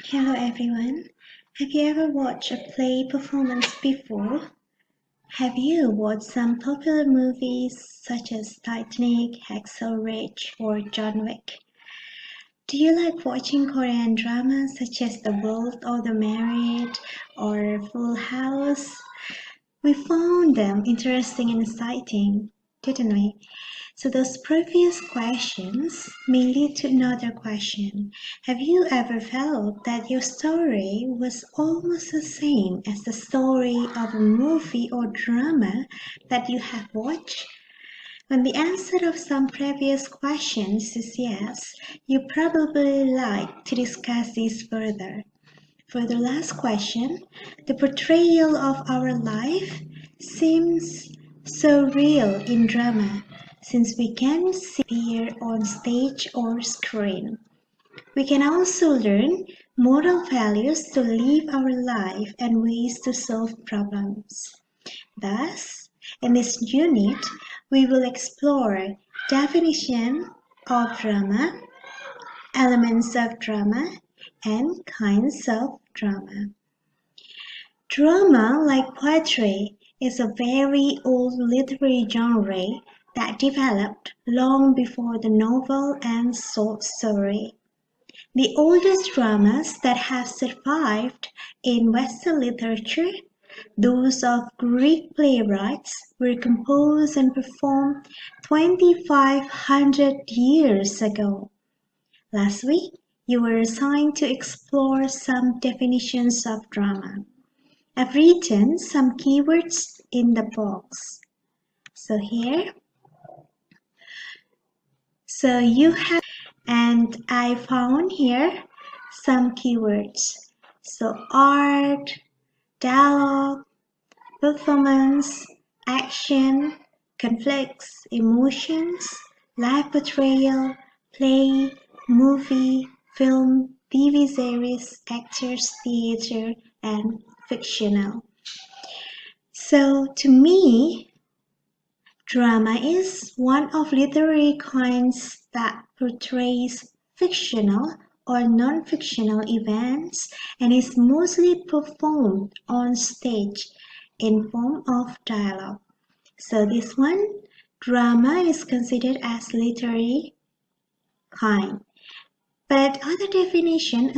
Hello everyone. Have you ever watched a play performance before? Have you watched some popular movies such as Titanic, Hacksaw Ridge, or John Wick? Do you like watching Korean dramas such as The World or The Married or Full House? We found them interesting and exciting, didn't we? So those previous questions may lead to another question. Have you ever felt that your story was almost the same as the story of a movie or drama that you have watched? When the answer of some previous questions is yes, you probably like to discuss this further. For the last question, the portrayal of our life seems so real in drama since we can see it on stage or screen. We can also learn moral values to live our life and ways to solve problems. Thus, in this unit, we will explore definition of drama, elements of drama, and kinds of drama. Drama, like poetry, is a very old literary genre that developed long before the novel and short story. The oldest dramas that have survived in Western literature, those of Greek playwrights, were composed and performed 2,500 years ago. Last week, you were assigned to explore some definitions of drama. I've written some keywords in the box. So here, so you have, and I found here some keywords. So art, dialogue, performance, action, conflicts, emotions, live portrayal, play, movie, film, TV series, actors, theater, and fictional. So to me, drama is one of literary kinds that portrays fictional or non-fictional events and is mostly performed on stage in form of dialogue. So this one, drama is considered as literary kind. But another definition,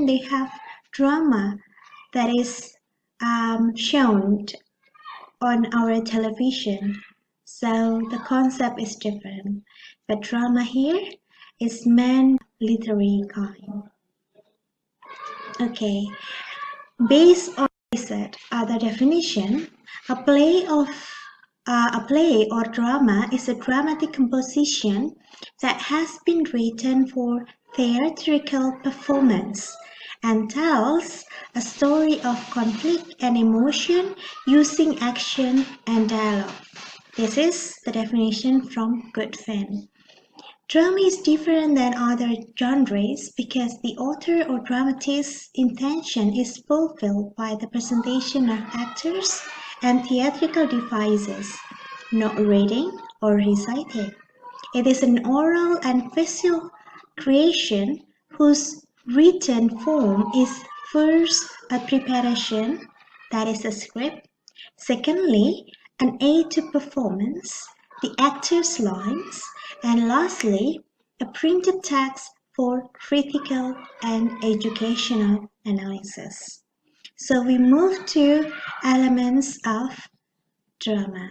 they have drama that is shown on our television. So the concept is different. But drama here is meant literary kind. Okay, based on said other definition, a play or drama is a dramatic composition that has been written for theatrical performance and tells a story of conflict and emotion using action and dialogue. This is the definition from Goodfin. Drama is different than other genres because the author or dramatist's intention is fulfilled by the presentation of actors and theatrical devices, not reading or reciting. It is an oral and visual creation whose written form is first a preparation, that is a script, secondly, an aid to performance, the actor's lines, and lastly, a printed text for critical and educational analysis. So we move to elements of drama.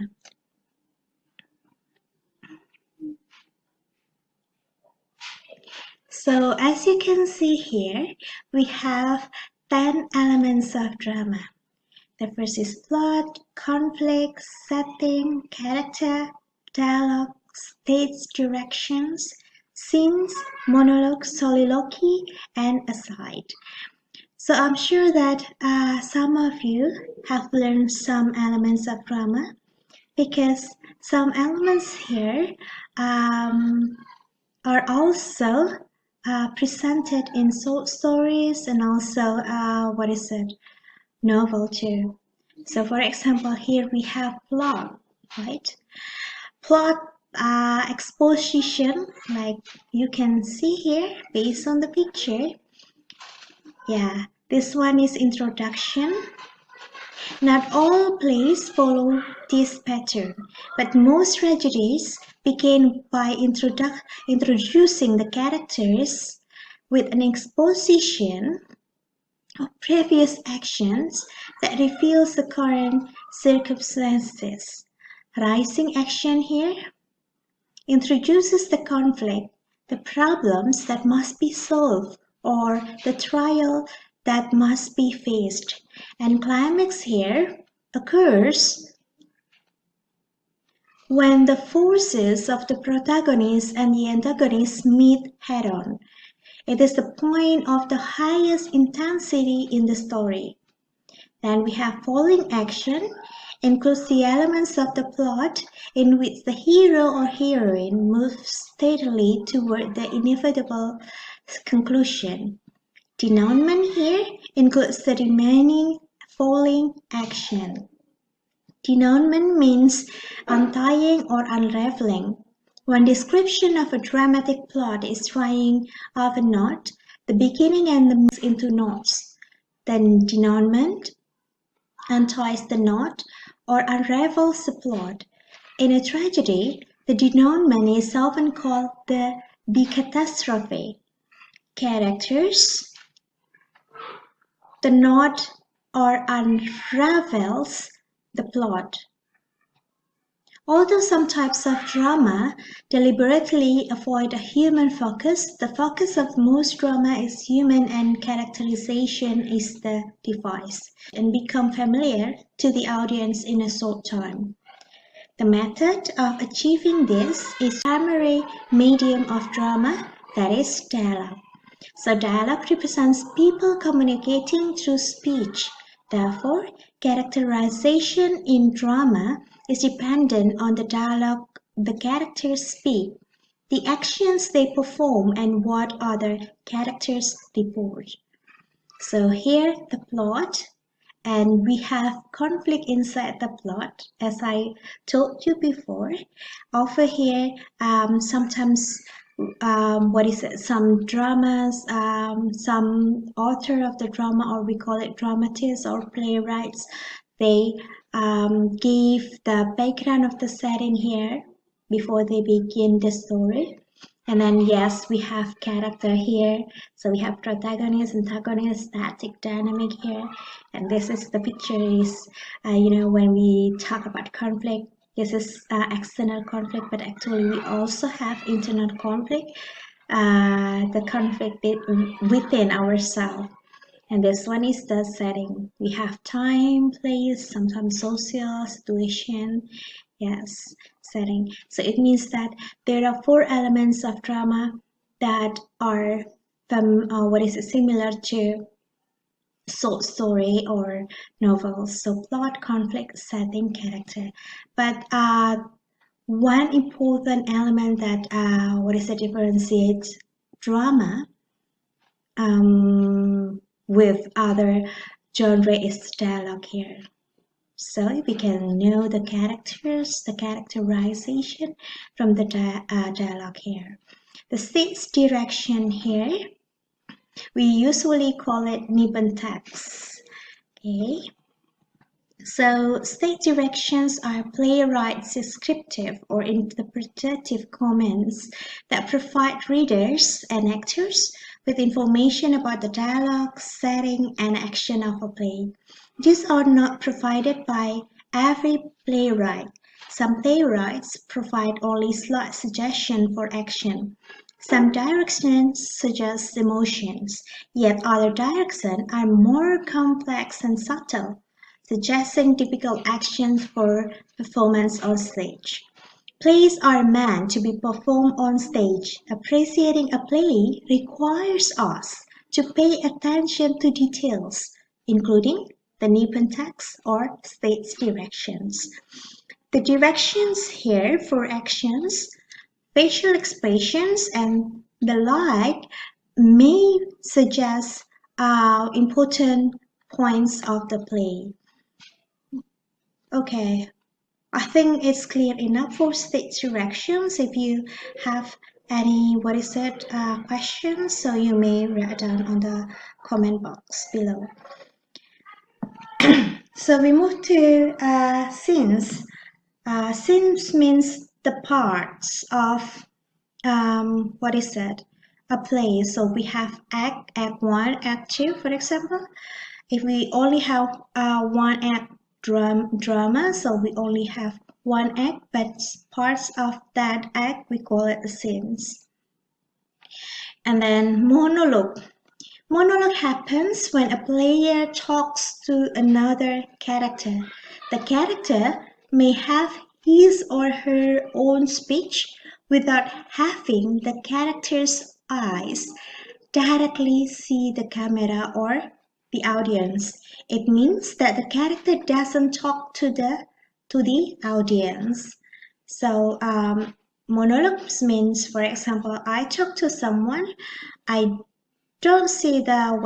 So as you can see here, we have 10 elements of drama. The first is plot, conflict, setting, character, dialogue, stage directions, scenes, monologue, soliloquy, and aside. So I'm sure that some of you have learned some elements of drama because some elements here are also presented in short stories and also novel too. So for example, here we have plot, right? Plot exposition, like you can see here based on the picture. Yeah, this one is introduction. Not all plays follow this pattern, but most tragedies begin by introducing the characters with an exposition of previous actions that reveals the current circumstances. Rising action here introduces the conflict, the problems that must be solved, or the trial that must be faced. And climax here occurs when the forces of the protagonist and the antagonist meet head-on. It is the point of the highest intensity in the story. Then we have falling action, includes the elements of the plot in which the hero or heroine moves steadily toward the inevitable conclusion. Denouement here includes the remaining falling action. Denouement means untying or unraveling. One description of a dramatic plot is tying of a knot, the beginning and the middle into knots. Then denouement unties the knot or unravels the plot. In a tragedy, the denouement is often called the catastrophe. Characters, the knot or unravels the plot. Although some types of drama deliberately avoid a human focus, the focus of most drama is human and characterization is the device, and become familiar to the audience in a short time. The method of achieving this is primary medium of drama, that is dialogue. So dialogue represents people communicating through speech. Therefore, characterization in drama is dependent on the dialogue the characters speak, the actions they perform, and what other characters report. So here the plot, and we have conflict inside the plot, as I told you before. Over here, sometimes what is it? Some dramas, some author of the drama, or we call it dramatists or playwrights, they give the background of the setting here before they begin the story. And then yes, we have character here. So we have protagonist, antagonist, static, dynamic here. And this is the picture is, when we talk about conflict, this is external conflict, but actually we also have internal conflict, the conflict within ourselves. And this one is the setting. We have time, place, sometimes social situation. Yes, setting. So it means that there are four elements of drama that are from similar to short story or novels. So plot, conflict, setting, character. But one important element that differentiates drama with other genre is dialogue here. So we can know the characters, the characterization from the dialogue here. The stage direction here, we usually call it Nebentext. Okay. So stage directions are playwrights' descriptive or interpretative comments that provide readers and actors with information about the dialogue, setting, and action of a play. These are not provided by every playwright. Some playwrights provide only slight suggestion for action. Some directions suggest emotions, yet other directions are more complex and subtle, suggesting typical actions for performance on stage. Plays are meant to be performed on stage. Appreciating a play requires us to pay attention to details, including the Nebentext or stage directions. The directions here for actions, facial expressions, and the like may suggest important points of the play. Okay, I think it's clear enough for stage directions. If you have any questions, so you may write down on the comment box below. So we move to scenes. Scenes means the parts of a play. So we have act 1, act 2, for example. If we only have one act drama, so we only have one act, but parts of that act we call it the scenes. And then monologue. Monologue happens when a player talks to another character. The character may have his or her own speech without having the character's eyes directly see the camera or the audience. It means that the character doesn't talk to the audience. So monologues means, for example, I talk to someone, I don't see the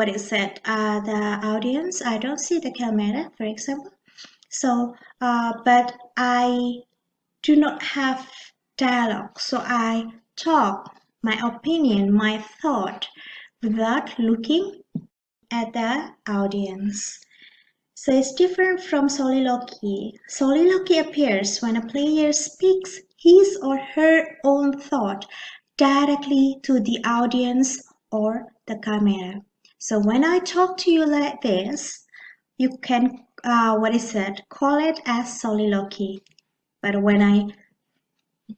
audience, I don't see the camera, for example. So but I do not have dialogue, so I talk my opinion, my thought without looking at the audience. So it's different from soliloquy. Soliloquy appears when a player speaks his or her own thought directly to the audience or the camera. So when I talk to you like this, you can call it as soliloquy. But when I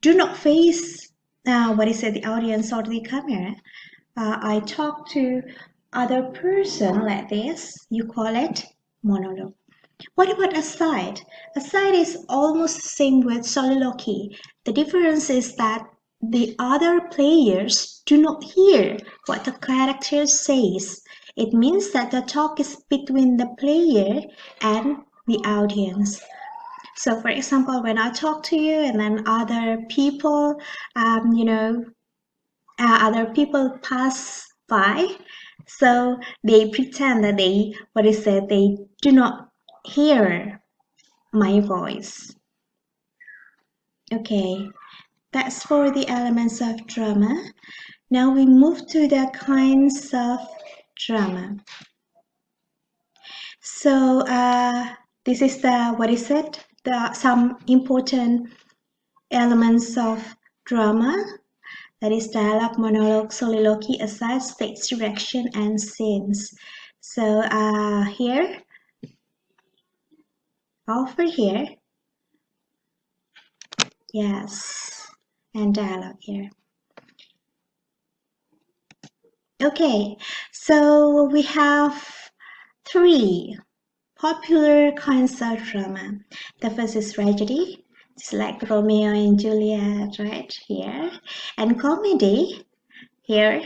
do not face the audience or the camera, I talk to other person like this, you call it monologue. What about aside? Aside is almost the same with soliloquy. The difference is that the other players do not hear what the character says. It means that the talk is between the player and the audience. So, for example, when I talk to you and then other people, other people pass by, so they pretend that they do not hear my voice. Okay, that's for the elements of drama. Now we move to the kinds of drama. So this is some important elements of drama. That is dialogue, monologue, soliloquy, aside, stage direction, and scenes. So over here, yes, and dialogue here. Okay, so we have 3 popular kinds of drama. The first is tragedy, it's like Romeo and Juliet, right here, and comedy. Here,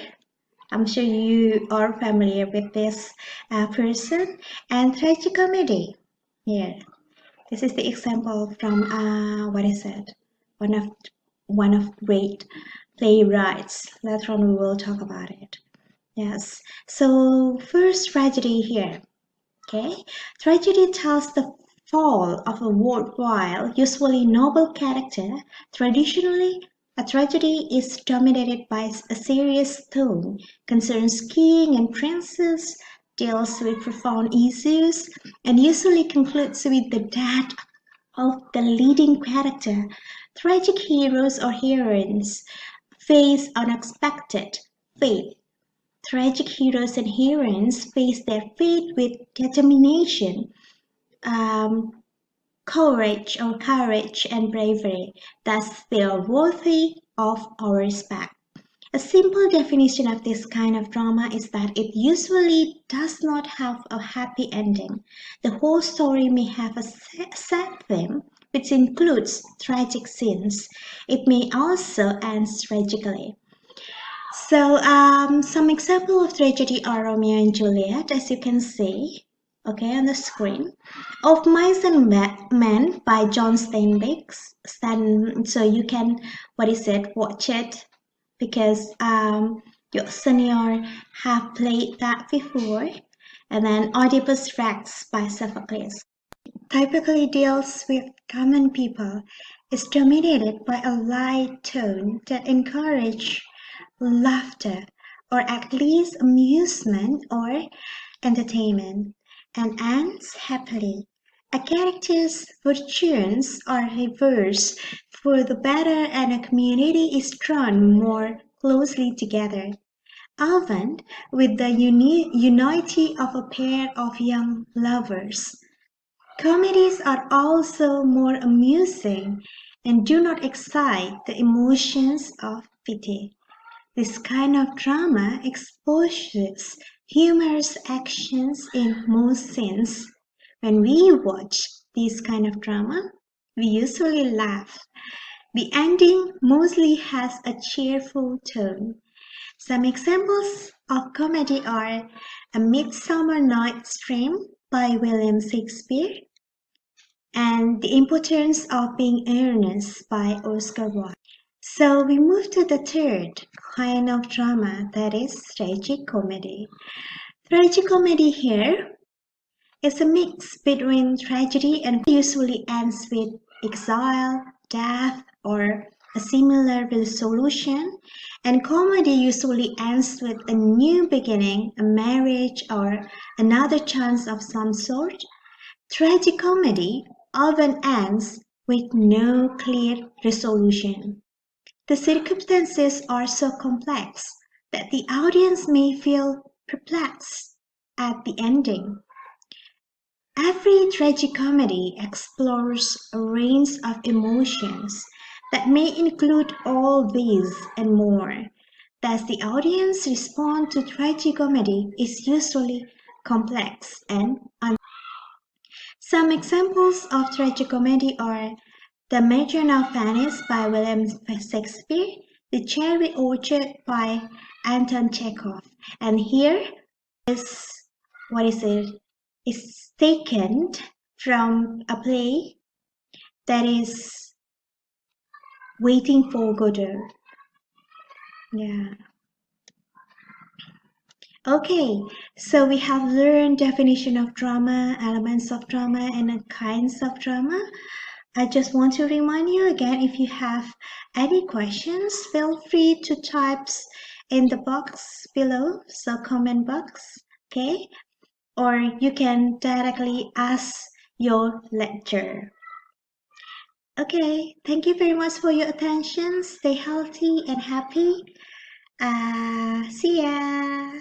I'm sure you are familiar with this person, and tragicomedy. Here, this is the example from one of great playwrights. Later on, we will talk about it. Yes. So first, tragedy here. Okay, tragedy tells the fall of a worthwhile, usually noble character. Traditionally, a tragedy is dominated by a serious tone, concerns king and princess, deals with profound issues, and usually concludes with the death of the leading character. Tragic heroes or heroines face unexpected fate. Tragic heroes and heroines face their fate with determination, courage and bravery. Thus, they are worthy of our respect. A simple definition of this kind of drama is that it usually does not have a happy ending. The whole story may have a sad theme, which includes tragic scenes. It may also end tragically. So, some example of tragedy are Romeo and Juliet, as you can see, okay, on the screen. Of Mice and Men by John Steinbeck. So you can, watch it because your senior have played that before. And then Oedipus Rex by Sophocles typically deals with common people. is dominated by a light tone that encourages laughter, or at least amusement or entertainment, and ends happily. A character's fortunes are reversed for the better and a community is drawn more closely together, often with the unity of a pair of young lovers. Comedies are also more amusing and do not excite the emotions of pity. This kind of drama exposes humorous actions in most scenes. When we watch this kind of drama, we usually laugh. The ending mostly has a cheerful tone. Some examples of comedy are A Midsummer Night's Dream by William Shakespeare and The Importance of Being Earnest by Oscar Wilde. So we move to the third kind of drama, that is tragic comedy. Tragic comedy here is a mix between tragedy and usually ends with exile, death, or a similar resolution, and comedy usually ends with a new beginning, a marriage, or another chance of some sort. Tragic comedy often ends with no clear resolution. The circumstances are so complex that the audience may feel perplexed at the ending. Every tragicomedy explores a range of emotions that may include all these and more. Thus, the audience response to tragicomedy is usually complex and some examples of tragicomedy are The Merchant of Venice by William Shakespeare, The Cherry Orchard by Anton Chekhov. And here is what is it? It's taken from a play that is Waiting for Godot. Yeah. Okay, so we have learned definition of drama, elements of drama, and kinds of drama. I just want to remind you again, if you have any questions, feel free to type in the box below, so comment box, okay? Or you can directly ask your lecturer. Okay, thank you very much for your attention. Stay healthy and happy. See ya.